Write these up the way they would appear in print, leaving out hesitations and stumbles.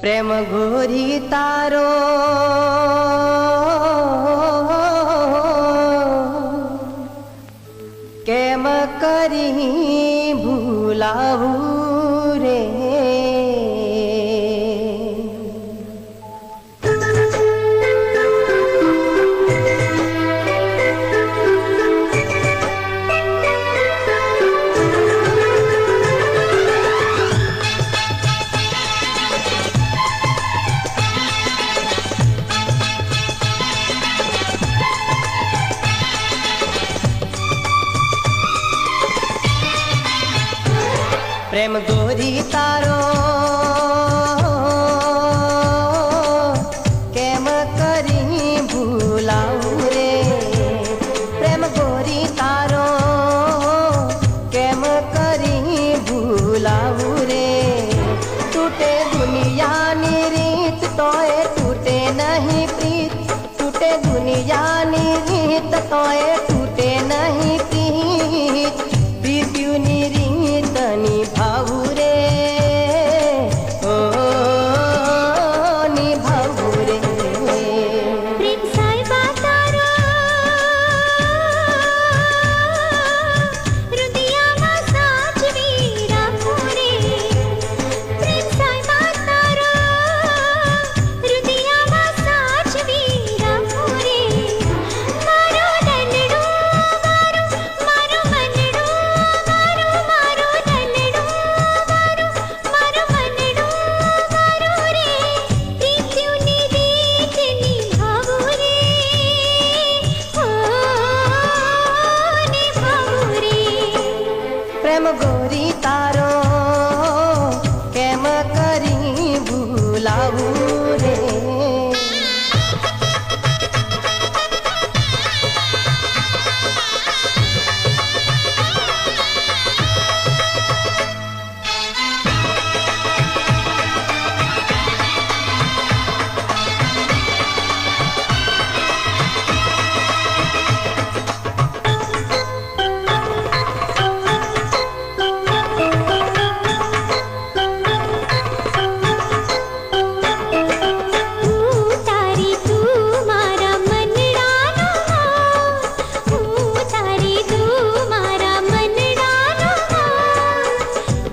प्रेम घोरी तारो केम करी भूलावू रे। प्रेम गोरी तारो केम करी भूलाऊ रे। प्रेम गोरी तारो केम करी भूलाऊ रे। टूटे दुनिया नी रीत तोए टूटे नहीं प्रीत। टूटे दुनिया नी रीत तोए टूटे नहीं प्रीत। प्रीत्यु नी रीत निभाऊ रे। ओ निभाऊ रे। प्रेम साहिबा तारो हृदयामा साचवी રાખો રે। પ્રેમ સાહિબા તારો હૃદયામાં સાચવી રાખો રે। મારો દલડો મારો મારો મનડો મારો મારો દલડો મારો મારો મનડો મારો રે। પ્રીત્યુની રીત નિભાવું રે। ઓ નિભાવું રે। प्रेम गोरी तारो केम करी भूलाऊ रे। તારી તું મારા મનડાનો તારી તું મારા મનડાનો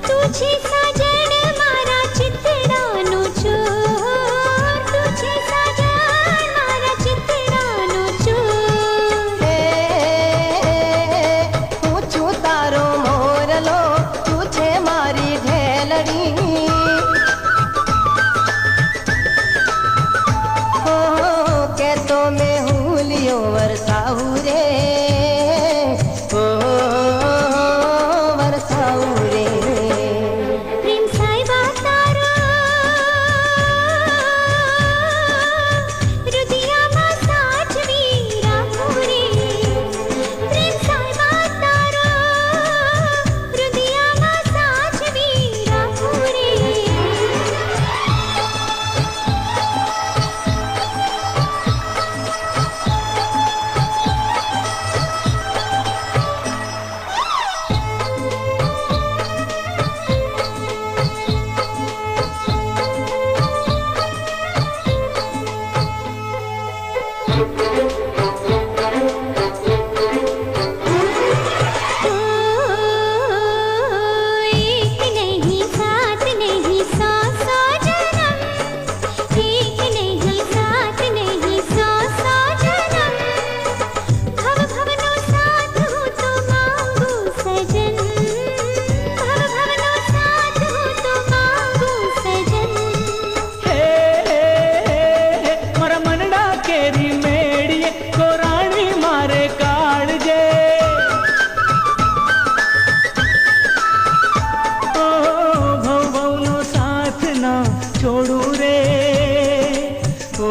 તું છે સાજણ મારા ચિતડાનો ચોર। તું છે સાજણ મારા ચિતડાનો ચોર। હું છું તારો મોરલો તું છે મારી ઢેલડી। के तो मैं हुलियों वरसाऊ रे। ओ वरसाऊ रे। પ્રેમ સાહિબા તારો હૃદયામાં સાચવી રાખો રે। પ્રેમ સાહિબા તારો હૃદયામાં સાચવી રાખો રે। एक नहीं साथ नहीं सौ सौ जन्म। एक नहीं साथ नहीं सौ सौ जन्म। भव भवनो साथ हो तो मांगू सजन। भव भवनो साथ हो तो मांगू सजन। मारा मनडा केरी मेड़िए कोराणी मारे काळजे। ओ भव भवनो साथ ना छोड़ू रे। ओ